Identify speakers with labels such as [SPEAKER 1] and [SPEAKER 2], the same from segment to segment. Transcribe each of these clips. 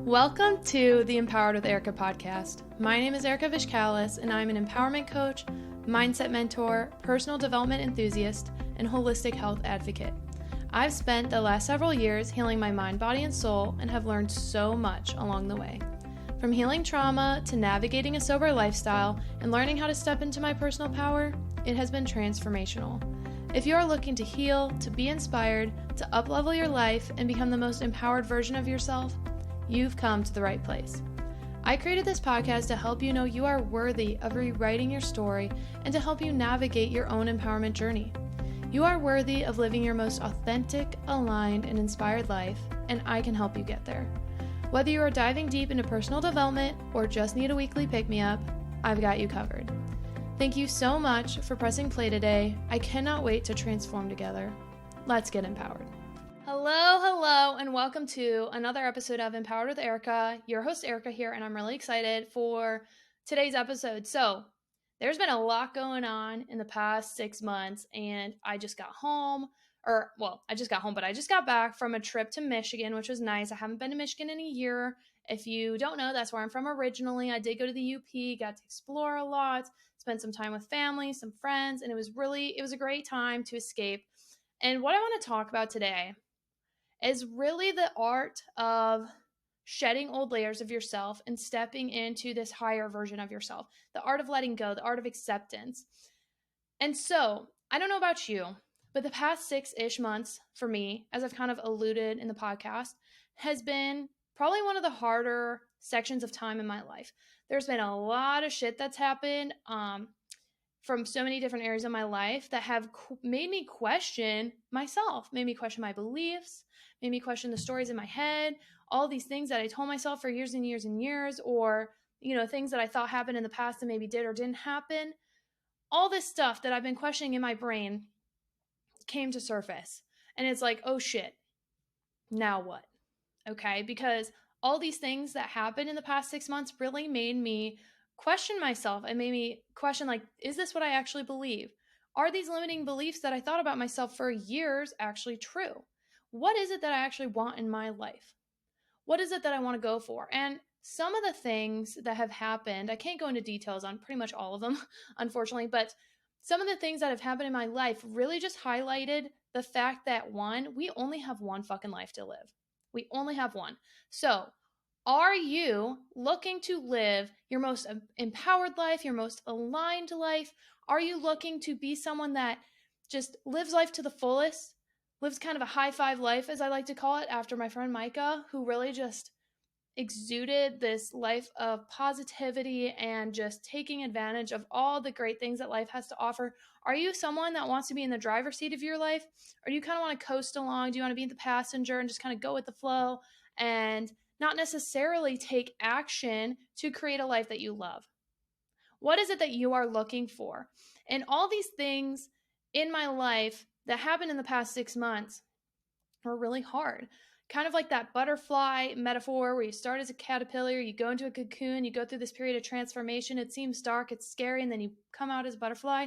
[SPEAKER 1] Welcome to the Empowered with Erika podcast. My name is Erika FB, and I'm an empowerment coach, mindset mentor, personal development enthusiast, and holistic health advocate. I've spent the last several years healing my mind, body, and soul, and have learned so much along the way. From healing trauma to navigating a sober lifestyle and learning how to step into my personal power, it has been transformational. If you are looking to heal, to be inspired, to uplevel your life, and become the most empowered version of yourself, you've come to the right place. I created this podcast to help you know you are worthy of rewriting your story and to help you navigate your own empowerment journey. You are worthy of living your most authentic, aligned, and inspired life, and I can help you get there. Whether you are diving deep into personal development or just need a weekly pick-me-up, I've got you covered. Thank you so much for pressing play today. I cannot wait to transform together. Let's get empowered. Hello, and welcome to another episode of Empowered with Erika. Your host Erika here, and I'm really excited for today's episode. So, there's been a lot going on in the past 6 months, and I just got back from a trip to Michigan, which was nice. I haven't been to Michigan in a year. If you don't know, that's where I'm from originally. I did go to the UP, got to explore a lot, spent some time with family, some friends, and it was a great time to escape. And what I want to talk about today is really the art of shedding old layers of yourself and stepping into this higher version of yourself, the art of letting go, the art of acceptance. And so, I don't know about you, but the past 6-ish months for me, as I've kind of alluded in the podcast, has been probably one of the harder sections of time in my life. There's been a lot of shit that's happened from so many different areas of my life that have made me question myself, made me question my beliefs, made me question the stories in my head, all these things that I told myself for years and years and years, or, things that I thought happened in the past and maybe did or didn't happen. All this stuff that I've been questioning in my brain came to surface. And it's like, oh shit, now what? Okay, because all these things that happened in the past 6 months really made me question myself and made me question, is this what I actually believe? Are these limiting beliefs that I thought about myself for years actually true? What is it that I actually want in my life? What is it that I want to go for? And some of the things that have happened, I can't go into details on pretty much all of them, unfortunately, but some of the things that have happened in my life really just highlighted the fact that, one, we only have one fucking life to live. We only have one. So, are you looking to live your most empowered life, your most aligned life? Are you looking to be someone that just lives life to the fullest, lives kind of a high five life, as I like to call it, after my friend Micah, who really just exuded this life of positivity and just taking advantage of all the great things that life has to offer? Are you someone that wants to be in the driver's seat of your life? Or do you kind of want to coast along? Do you want to be the passenger and just kind of go with the flow and not necessarily take action to create a life that you love? What is it that you are looking for? And all these things in my life that happened in the past 6 months were really hard. Kind of like that butterfly metaphor where you start as a caterpillar, you go into a cocoon, you go through this period of transformation. It seems dark, it's scary, and then you come out as a butterfly.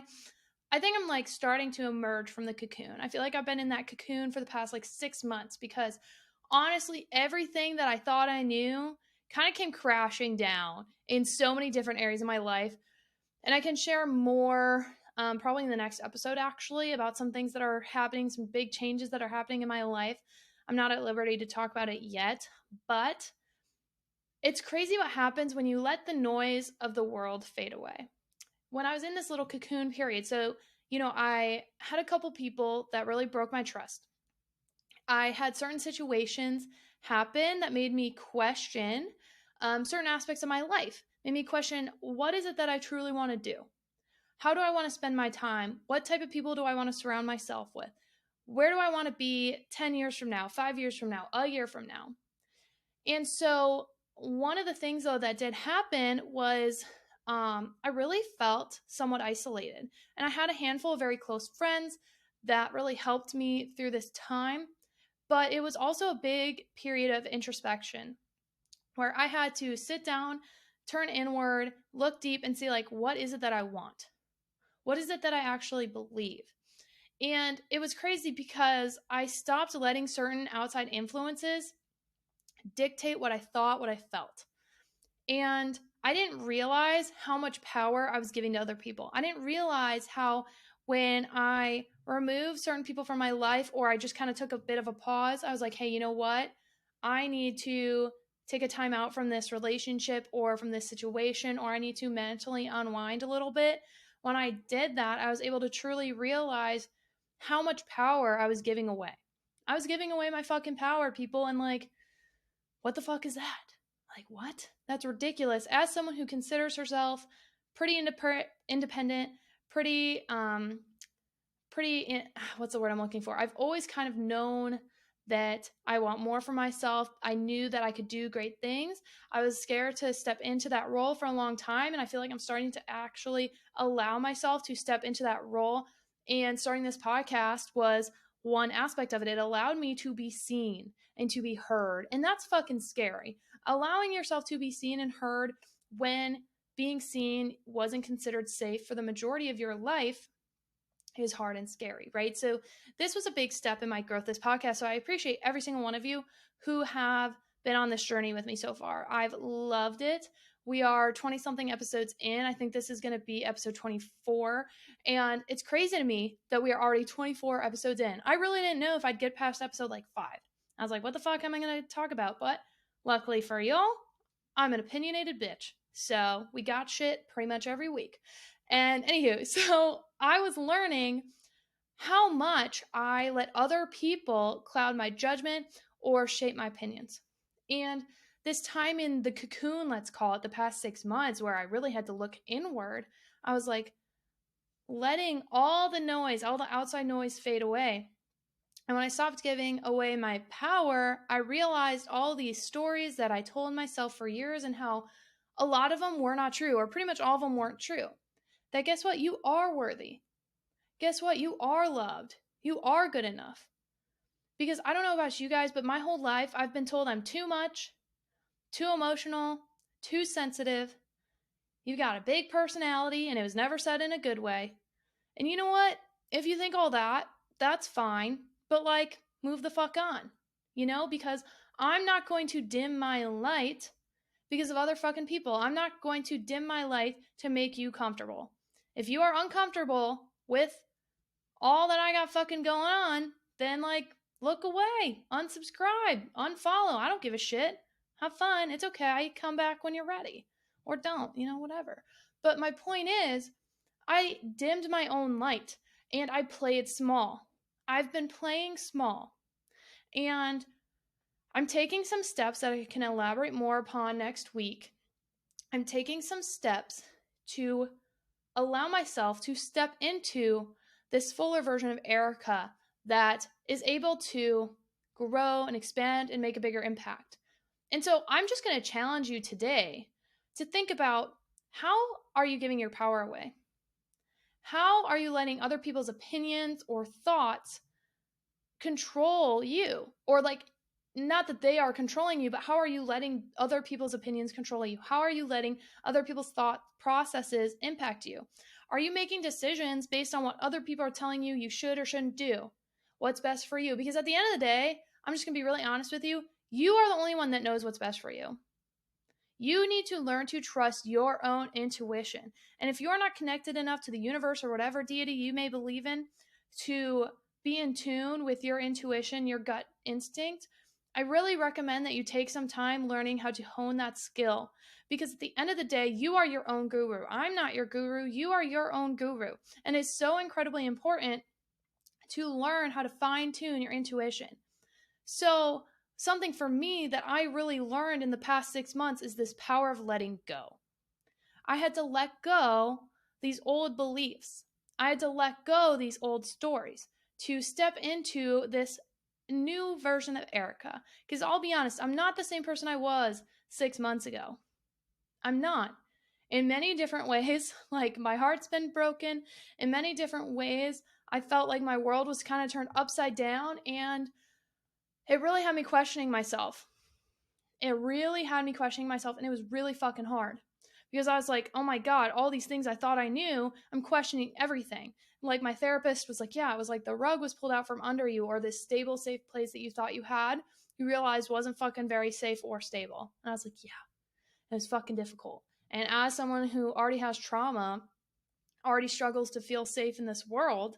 [SPEAKER 1] I think I'm starting to emerge from the cocoon. I feel like I've been in that cocoon for the past 6 months because honestly, everything that I thought I knew kind of came crashing down in so many different areas of my life. And I can share more probably in the next episode, actually, about some things that are happening, some big changes that are happening in my life. I'm not at liberty to talk about it yet, but it's crazy what happens when you let the noise of the world fade away. When I was in this little cocoon period, so, I had a couple people that really broke my trust. I had certain situations happen that made me question certain aspects of my life, made me question, what is it that I truly want to do? How do I want to spend my time? What type of people do I want to surround myself with? Where do I want to be 10 years from now, 5 years from now, a year from now? And so one of the things, though, that did happen was I really felt somewhat isolated. And I had a handful of very close friends that really helped me through this time. But it was also a big period of introspection where I had to sit down, turn inward, look deep, and see, what is it that I want? What is it that I actually believe? And it was crazy because I stopped letting certain outside influences dictate what I thought, what I felt. And I didn't realize how much power I was giving to other people. I didn't realize how when I removed certain people from my life, or I just kind of took a bit of a pause, I was like, hey, you know what? I need to take a time out from this relationship or from this situation, or I need to mentally unwind a little bit. When I did that, I was able to truly realize how much power I was giving away. I was giving away my fucking power, people, and like, what the fuck is that? Like, what? That's ridiculous. As someone who considers herself pretty independent, pretty, what's the word I'm looking for? I've always kind of known that I want more for myself. I knew that I could do great things. I was scared to step into that role for a long time. And I feel like I'm starting to actually allow myself to step into that role. And starting this podcast was one aspect of it. It allowed me to be seen and to be heard. And that's fucking scary. Allowing yourself to be seen and heard when being seen wasn't considered safe for the majority of your life is hard and scary, right? So this was a big step in my growth, this podcast. So I appreciate every single one of you who have been on this journey with me so far. I've loved it. We are 20 something episodes in. I think this is going to be episode 24. And it's crazy to me that we are already 24 episodes in. I really didn't know if I'd get past episode like 5. I was like, what the fuck am I going to talk about? But luckily for y'all, I'm an opinionated bitch. So we got shit pretty much every week. And anywho, so I was learning how much I let other people cloud my judgment or shape my opinions. And this time in the cocoon, let's call it, the past 6 months where I really had to look inward, I was like letting all the noise, all the outside noise fade away. And when I stopped giving away my power, I realized all these stories that I told myself for years and how a lot of them were not true, or pretty much all of them weren't true. That guess what? You are worthy. Guess what? You are loved. You are good enough. Because I don't know about you guys, but my whole life I've been told I'm too much, too emotional, too sensitive. You've got a big personality, and it was never said in a good way. And you know what? If you think all that, that's fine. But like, move the fuck on. You know, because I'm not going to dim my light because of other fucking people. I'm not going to dim my light to make you comfortable. If you are uncomfortable with all that I got fucking going on, then like, look away, unsubscribe, unfollow. I don't give a shit. Have fun. It's okay. Come back when you're ready. Or don't, you know, whatever. But my point is, I dimmed my own light and I played small. I've been playing small. And I'm taking some steps that I can elaborate more upon next week. I'm taking some steps to allow myself to step into this fuller version of Erika that is able to grow and expand and make a bigger impact. And so I'm just going to challenge you today to think about, how are you giving your power away? How are you letting other people's opinions or thoughts control you? Or like, not that they are controlling you, but how are you letting other people's opinions control you? How are you letting other people's thought processes impact you? Are you making decisions based on what other people are telling you you should or shouldn't do? What's best for you? Because at the end of the day, I'm just going to be really honest with you. You are the only one that knows what's best for you. You need to learn to trust your own intuition. And if you're not connected enough to the universe or whatever deity you may believe in to be in tune with your intuition, your gut instinct, I really recommend that you take some time learning how to hone that skill. Because at the end of the day, you are your own guru. I'm not your guru. You are your own guru. And it's so incredibly important to learn how to fine-tune your intuition. So something for me that I really learned in the past 6 months is this power of letting go. I had to let go these old beliefs. I had to let go these old stories to step into this new version of Erika. Because I'll be honest, I'm not the same person I was 6 months ago. I'm not. In many different ways, like my heart's been broken. In many different ways, I felt like my world was kind of turned upside down, and it really had me questioning myself. It really had me questioning myself, and it was really fucking hard. Because I was like, oh my God, all these things I thought I knew, I'm questioning everything. like my therapist was like, yeah, it was like the rug was pulled out from under you, or this stable, safe place that you thought you had, you realized wasn't fucking very safe or stable. And I was like, yeah, it was fucking difficult. And as someone who already has trauma, already struggles to feel safe in this world,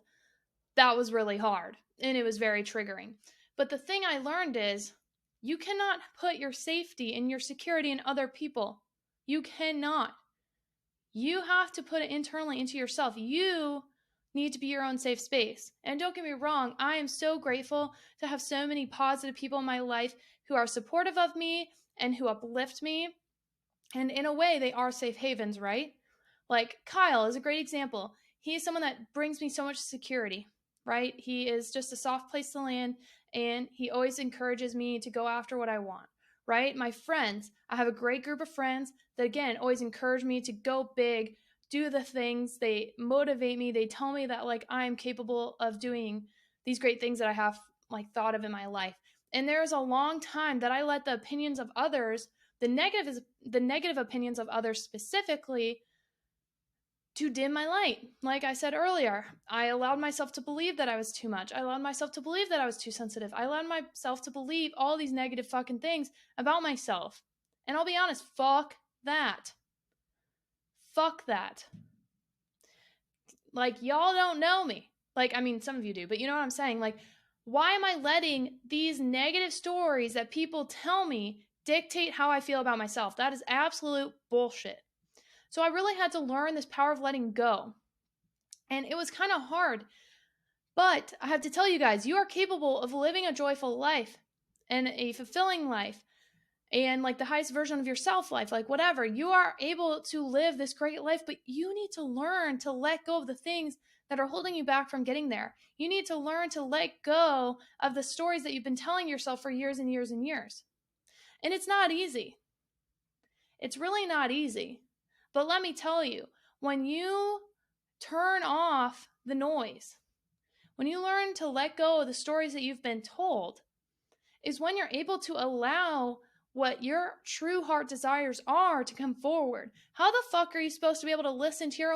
[SPEAKER 1] that was really hard. And it was very triggering. But the thing I learned is you cannot put your safety and your security in other people. You cannot. You have to put it internally into yourself. You need to be your own safe space. And don't get me wrong, I am so grateful to have so many positive people in my life who are supportive of me and who uplift me. And in a way, they are safe havens, right? Like Kyle is a great example. He's someone that brings me so much security, right? He is just a soft place to land, and he always encourages me to go after what I want, right? My friends, I have a great group of friends that, again, always encourage me to go big, do the things. They motivate me. They tell me that, like, I am capable of doing these great things that I have, like, thought of in my life. And there is a long time that I let the opinions of others, the negative opinions of others specifically, to dim my light. Like I said earlier, I allowed myself to believe that I was too much. I allowed myself to believe that I was too sensitive. I allowed myself to believe all these negative fucking things about myself. And I'll be honest, fuck that. Fuck that. Like, y'all don't know me. Like, I mean, some of you do, but you know what I'm saying? Like, why am I letting these negative stories that people tell me dictate how I feel about myself? That is absolute bullshit. So I really had to learn this power of letting go. And it was kind of hard. But I have to tell you guys, you are capable of living a joyful life and a fulfilling life and like the highest version of yourself life, like whatever. You are able to live this great life, but you need to learn to let go of the things that are holding you back from getting there. You need to learn to let go of the stories that you've been telling yourself for years and years and years. And it's not easy. It's really not easy. But let me tell you, when you turn off the noise, when you learn to let go of the stories that you've been told, is when you're able to allow what your true heart desires are to come forward. How the fuck are you supposed to be able to listen to your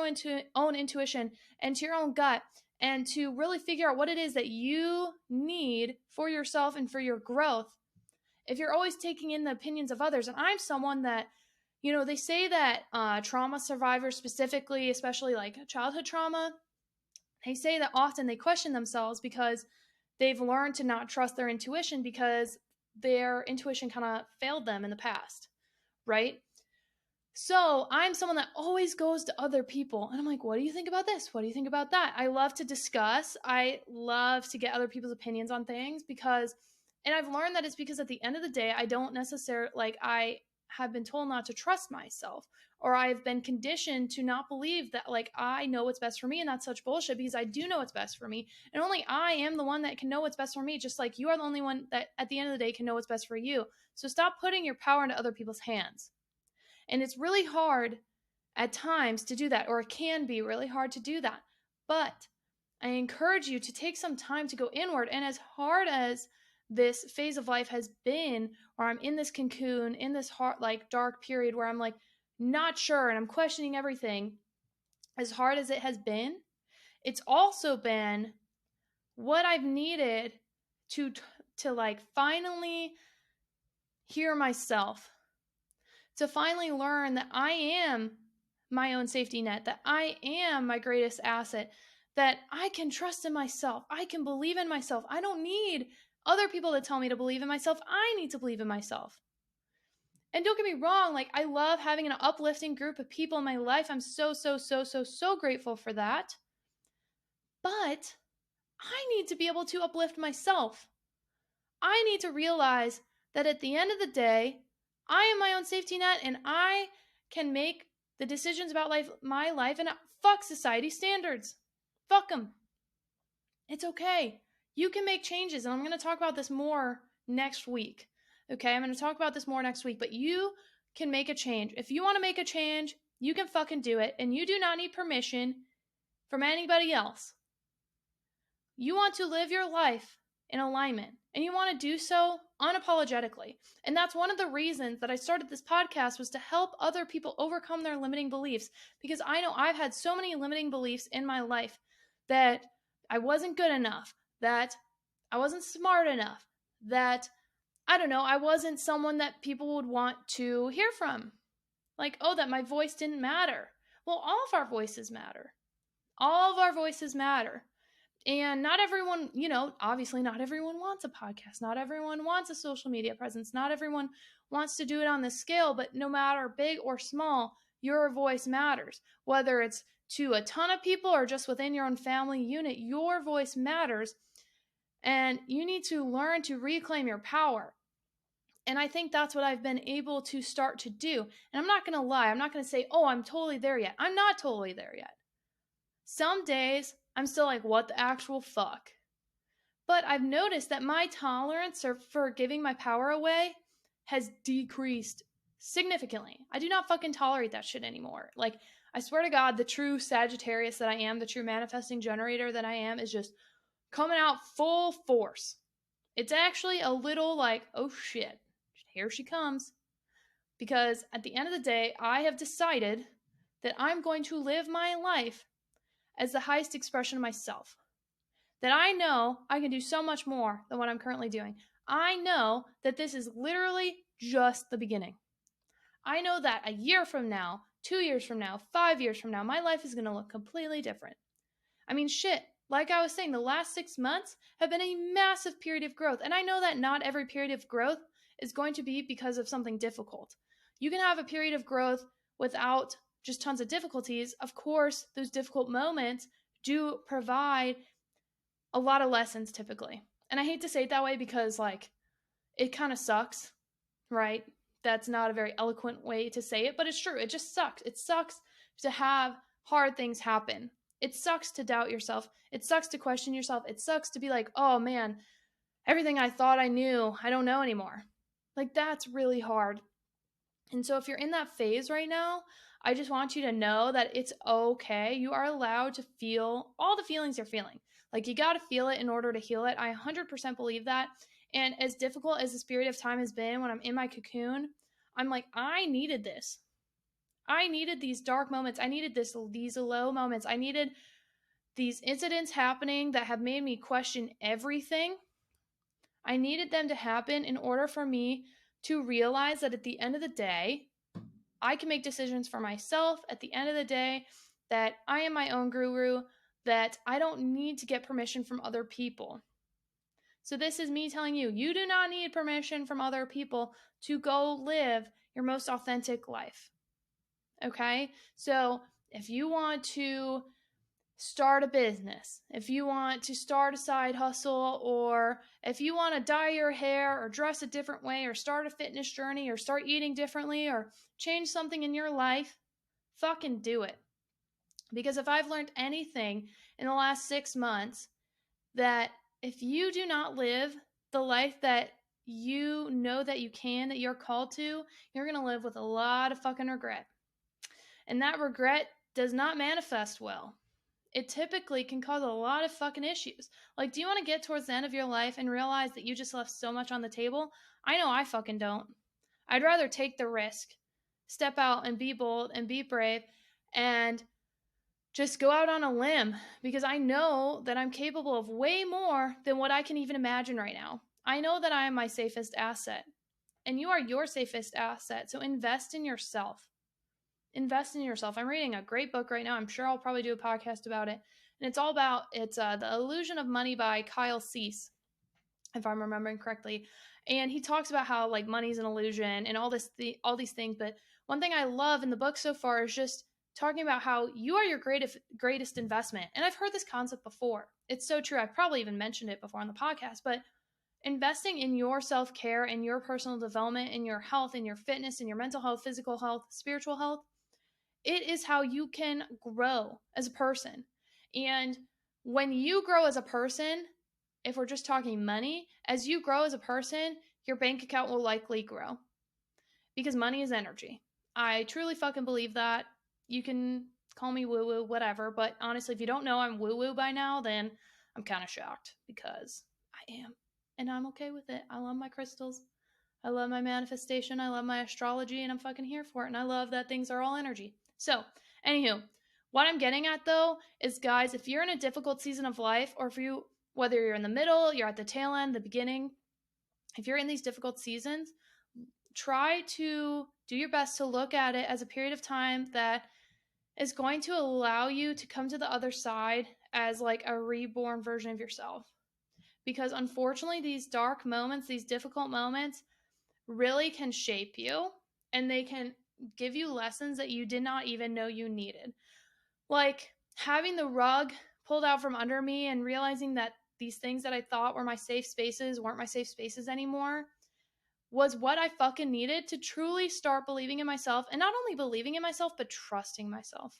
[SPEAKER 1] own intuition and to your own gut and to really figure out what it is that you need for yourself and for your growth if you're always taking in the opinions of others? And I'm someone that, you know, they say that trauma survivors specifically, especially like childhood trauma, they say that often they question themselves because they've learned to not trust their intuition because their intuition kind of failed them in the past, right? So I'm someone that always goes to other people and I'm like, what do you think about this? What do you think about that? I love to discuss. I love to get other people's opinions on things because, and I've learned that it's because at the end of the day, I don't necessarily, like, I have been told not to trust myself, or I've been conditioned to not believe that, like, I know what's best for me, and that's such bullshit because I do know what's best for me, and only I am the one that can know what's best for me, just like you are the only one that at the end of the day can know what's best for you. So stop putting your power into other people's hands. And it's really hard at times to do that, or it can be really hard to do that. But I encourage you to take some time to go inward, and as hard as this phase of life has been, or I'm in this cocoon, in this hard, like, dark period where I'm like not sure and I'm questioning everything, as hard as it has been, it's also been what I've needed to like finally hear myself, to finally learn that I am my own safety net, that I am my greatest asset, that I can trust in myself, I can believe in myself. I don't need other people to tell me to believe in myself. I need to believe in myself. And don't get me wrong, like, I love having an uplifting group of people in my life. I'm so grateful for that. But I need to be able to uplift myself. I need to realize that at the end of the day, I am my own safety net and I can make the decisions about my life, and fuck society standards. Fuck them. It's okay. You can make changes, and I'm going to talk about this more next week. Okay, I'm going to talk about this more next week, but you can make a change. If you want to make a change, you can fucking do it, and you do not need permission from anybody else. You want to live your life in alignment, and you want to do so unapologetically. And that's one of the reasons that I started this podcast, was to help other people overcome their limiting beliefs, because I know I've had so many limiting beliefs in my life that I wasn't good enough, that I wasn't smart enough, that, I don't know, I wasn't someone that people would want to hear from. Like, oh, that my voice didn't matter. Well, all of our voices matter. All of our voices matter. And not everyone, obviously not everyone wants a podcast. Not everyone wants a social media presence. Not everyone wants to do it on this scale, but no matter big or small, your voice matters. Whether it's to a ton of people or just within your own family unit, your voice matters. And you need to learn to reclaim your power. And I think that's what I've been able to start to do. And I'm not going to lie. I'm not going to say, oh, I'm totally there yet. I'm not totally there yet. Some days I'm still like, what the actual fuck? But I've noticed that my tolerance for giving my power away has decreased significantly. I do not fucking tolerate that shit anymore. Like, I swear to God, the true Sagittarius that I am, the true manifesting generator that I am, is just coming out full force. It's actually a little like, oh shit, here she comes. Because at the end of the day, I have decided that I'm going to live my life as the highest expression of myself. That I know I can do so much more than what I'm currently doing. I know that this is literally just the beginning. I know that a year from now, 2 years from now, 5 years from now, my life is going to look completely different. I mean, shit, like I was saying, the last 6 months have been a massive period of growth. And I know that not every period of growth is going to be because of something difficult. You can have a period of growth without just tons of difficulties. Of course, those difficult moments do provide a lot of lessons typically. And I hate to say it that way because, like, it kind of sucks, right? That's not a very eloquent way to say it, but it's true. It just sucks. It sucks to have hard things happen. It sucks to doubt yourself. It sucks to question yourself. It sucks to be like, oh man, everything I thought I knew, I don't know anymore. Like, that's really hard. And so if you're in that phase right now, I just want you to know that it's okay. You are allowed to feel all the feelings you're feeling. Like, you got to feel it in order to heal it. I 100% believe that. And as difficult as this period of time has been when I'm in my cocoon, I'm like, I needed this. I needed these dark moments. I needed these low moments. I needed these incidents happening that have made me question everything. I needed them to happen in order for me to realize that at the end of the day, I can make decisions for myself. At the end of the day, that I am my own guru, that I don't need to get permission from other people. So this is me telling you, you do not need permission from other people to go live your most authentic life. Okay? So if you want to start a business, if you want to start a side hustle, or if you want to dye your hair or dress a different way or start a fitness journey or start eating differently or change something in your life, fucking do it. Because if I've learned anything in the last 6 months, that if you do not live the life that you know that you can, that you're called to, you're going to live with a lot of fucking regret. And that regret does not manifest well. It typically can cause a lot of fucking issues. Like, do you want to get towards the end of your life and realize that you just left so much on the table? I know I fucking don't. I'd rather take the risk, step out and be bold and be brave and just go out on a limb, because I know that I'm capable of way more than what I can even imagine right now. I know that I am my safest asset, and you are your safest asset. So invest in yourself. Invest in yourself. I'm reading a great book right now. I'm sure I'll probably do a podcast about it. And it's all about, The Illusion of Money by Kyle Cease, if I'm remembering correctly. And he talks about how, like, money's an illusion and all these things. But one thing I love in the book so far is just talking about how you are your greatest investment. And I've heard this concept before. It's so true. I've probably even mentioned it before on the podcast, but investing in your self-care and your personal development, in your health, in your fitness, in your mental health, physical health, spiritual health, it is how you can grow as a person. And when you grow as a person, if we're just talking money, as you grow as a person, your bank account will likely grow, because money is energy. I truly fucking believe that. You can call me woo-woo, whatever, but honestly, if you don't know I'm woo-woo by now, then I'm kind of shocked, because I am, and I'm okay with it. I love my crystals. I love my manifestation. I love my astrology, and I'm fucking here for it, and I love that things are all energy. So, anywho, What I'm getting at though is, guys, if you're in a difficult season of life, or whether you're in the middle, you're at the tail end, the beginning, if you're in these difficult seasons, try to do your best to look at it as a period of time that is going to allow you to come to the other side as like a reborn version of yourself. Because unfortunately, these dark moments, these difficult moments, really can shape you, and they can give you lessons that you did not even know you needed. Like having the rug pulled out from under me and realizing that these things that I thought were my safe spaces weren't my safe spaces anymore was what I fucking needed to truly start believing in myself, and not only believing in myself, but trusting myself.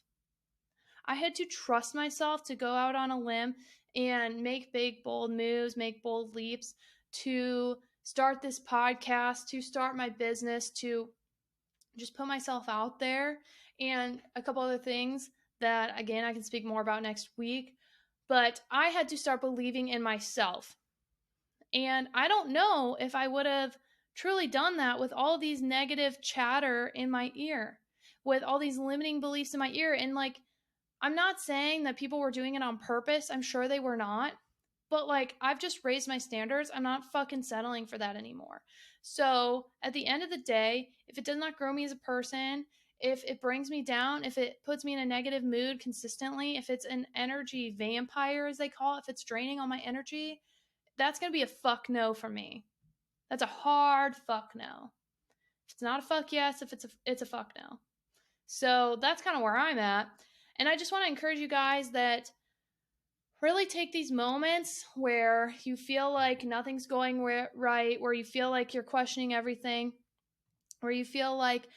[SPEAKER 1] I had to trust myself to go out on a limb and make big, bold moves, make bold leaps, to start this podcast, to start my business, to just put myself out there, and a couple other things that, again, I can speak more about next week. But I had to start believing in myself. And I don't know if I would have truly done that with all these negative chatter in my ear, with all these limiting beliefs in my ear. And like, I'm not saying that people were doing it on purpose. I'm sure they were not. But like, I've just raised my standards. I'm not fucking settling for that anymore. So at the end of the day, if it does not grow me as a person, if it brings me down, if it puts me in a negative mood consistently, if it's an energy vampire, as they call it, if it's draining all my energy, that's going to be a fuck no for me. That's a hard fuck no. If it's not a fuck yes, if it's a fuck no. So that's kind of where I'm at. And I just want to encourage you guys that really take these moments where you feel like nothing's going right, where you feel like you're questioning everything, where you feel like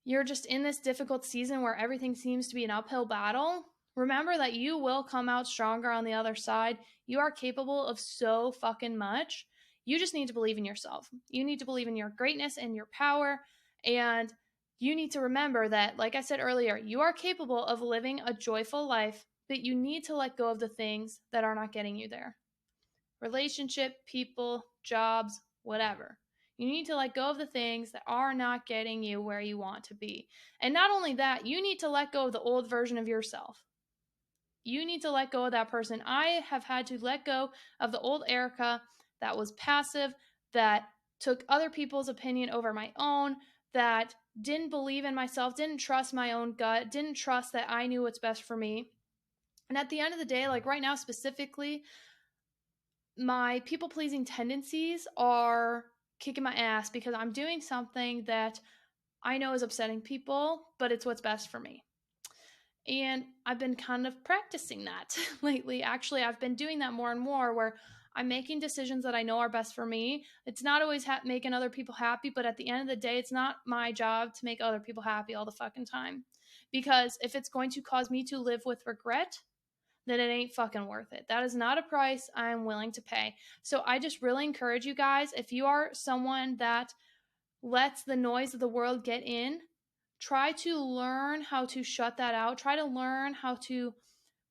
[SPEAKER 1] you're just in this difficult season where everything seems to be an uphill battle. Remember that you will come out stronger on the other side. You are capable of so fucking much. You just need to believe in yourself. You need to believe in your greatness and your power. And you need to remember that, like I said earlier, you are capable of living a joyful life, but you need to let go of the things that are not getting you there. Relationship, people, jobs, whatever. You need to let go of the things that are not getting you where you want to be. And not only that, you need to let go of the old version of yourself. You need to let go of that person. I have had to let go of the old Erika that was passive, that took other people's opinion over my own, that didn't believe in myself, didn't trust my own gut, didn't trust that I knew what's best for me. And at the end of the day, like right now specifically, my people-pleasing tendencies are kicking my ass because I'm doing something that I know is upsetting people, but it's what's best for me. And I've been kind of practicing that lately. Actually, I've been doing that more and more, where I'm making decisions that I know are best for me. It's not always making other people happy, but at the end of the day, it's not my job to make other people happy all the fucking time. Because if it's going to cause me to live with regret, then it ain't fucking worth it. That is not a price I'm willing to pay. So I just really encourage you guys, if you are someone that lets the noise of the world get in, try to learn how to shut that out. Try to learn how to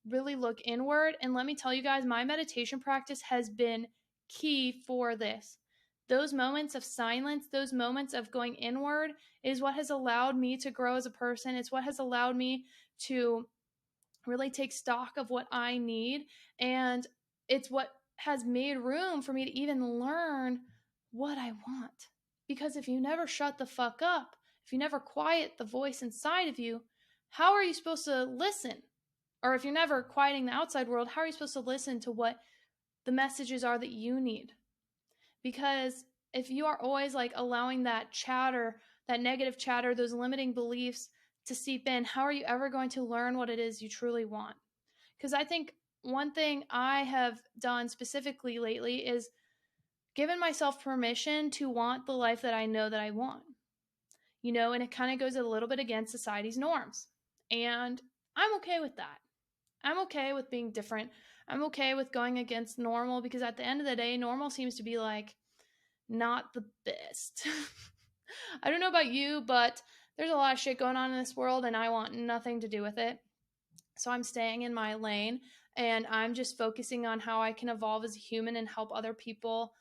[SPEAKER 1] really look inward. And let me tell you guys, my meditation practice has been key for this. Those moments of silence, those moments of going inward is what has allowed me to grow as a person. It's what has allowed me to really take stock of what I need. And it's what has made room for me to even learn what I want. Because if you never shut the fuck up, if you never quiet the voice inside of you, how are you supposed to listen? Or if you're never quieting the outside world, how are you supposed to listen to what the messages are that you need? Because if you are always like allowing that chatter, that negative chatter, those limiting beliefs to seep in, how are you ever going to learn what it is you truly want? Because I think one thing I have done specifically lately is given myself permission to want the life that I know that I want. You know, and it kind of goes a little bit against society's norms. And I'm okay with that. I'm okay with being different. I'm okay with going against normal, because at the end of the day, normal seems to be like not the best. I don't know about you, but there's a lot of shit going on in this world and I want nothing to do with it. So I'm staying in my lane and I'm just focusing on how I can evolve as a human and help other people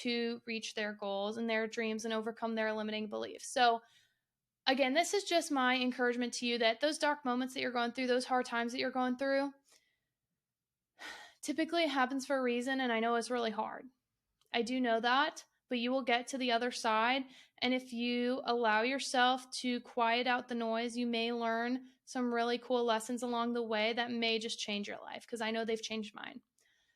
[SPEAKER 1] to reach their goals and their dreams and overcome their limiting beliefs. So again, this is just my encouragement to you that those dark moments that you're going through, those hard times that you're going through, typically it happens for a reason, and I know it's really hard. I do know that, but you will get to the other side, and if you allow yourself to quiet out the noise, you may learn some really cool lessons along the way that may just change your life, because I know they've changed mine.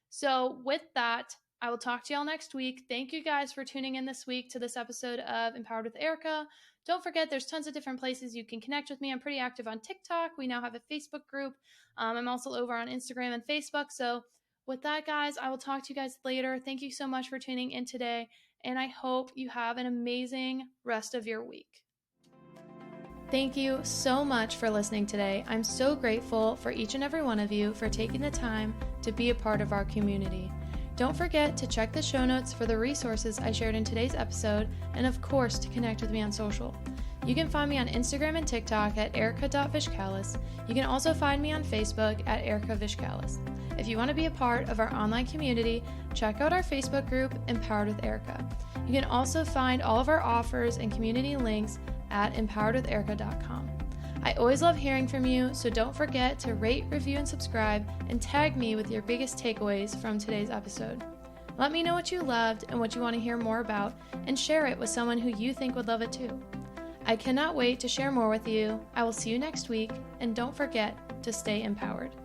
[SPEAKER 1] So with that, I will talk to y'all next week. Thank you guys for tuning in this week to this episode of Empowered with Erika. Don't forget, there's tons of different places you can connect with me. I'm pretty active on TikTok. We now have a Facebook group. I'm also over on Instagram and Facebook. So with that, guys, I will talk to you guys later. Thank you so much for tuning in today, and I hope you have an amazing rest of your week. Thank you so much for listening today. I'm so grateful for each and every one of you for taking the time to be a part of our community. Don't forget to check the show notes for the resources I shared in today's episode, and of course to connect with me on social. You can find me on Instagram and TikTok at erika.vishkalis. You can also find me on Facebook at Erika Vishkalis. If you want to be a part of our online community, check out our Facebook group, Empowered with Erika. You can also find all of our offers and community links at empoweredwitherika.com. I always love hearing from you, so don't forget to rate, review, and subscribe, and tag me with your biggest takeaways from today's episode. Let me know what you loved and what you want to hear more about, and share it with someone who you think would love it too. I cannot wait to share more with you. I will see you next week, and don't forget to stay empowered.